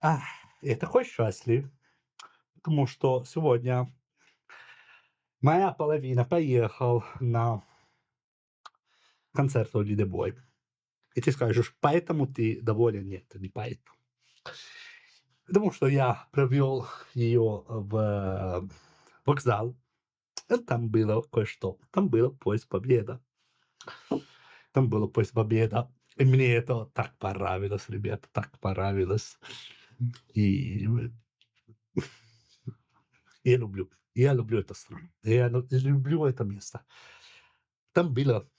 Ах, я такой счастлив, потому что сегодня моя половина поехал на концерт Ольги Долгой. И ты скажешь: "Поэтому ты доволен?" Нет, не поэтому. Потому что я провел ее в вокзал. Там было кое-что. Там было поезд Победа. Там было поезд Победа. И мне это так понравилось, ребята, так понравилось. И я люблю эту страну. Я люблю это место. Там было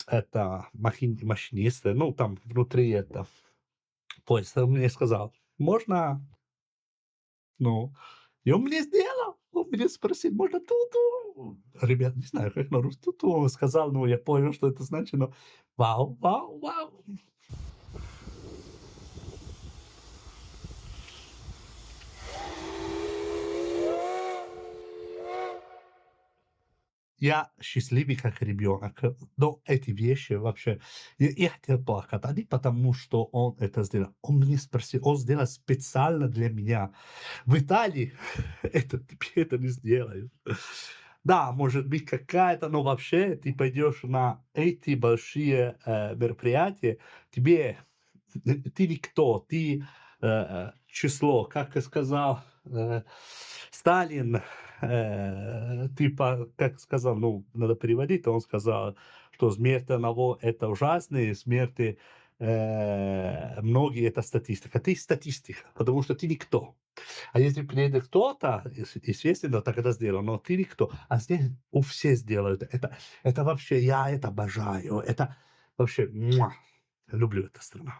это машинист, ну, там внутри это поезд. Он мне сказал: "Можно?" Ну, и он мне сделал. Он меня спросил: "Можно ту-ту?" Ребят, не знаю, как на русском. "Ту-ту" он сказал, но я понял, что это значит, но вау, вау, вау. Я счастливый как ребенок. Но эти вещи вообще я хотел плакать. А не потому, что он это сделал. Он мне спросил, он сделал специально для меня. В Италии тебе это не сделают. Да, может быть какая-то, но вообще ты пойдешь на эти большие, мероприятия, тебе ты никто, ты, число. Как и сказал, Сталин, типа, как сказал, ну, надо переводить, он сказал, что смерть одного — это ужасно, и смерти, многие — это статистика. Ты статистика, потому что ты никто. А если приедет кто-то, естественно, так это сделано, но ты никто. А здесь у все сделают. Это вообще, я это обожаю. Это вообще, люблю эту страну.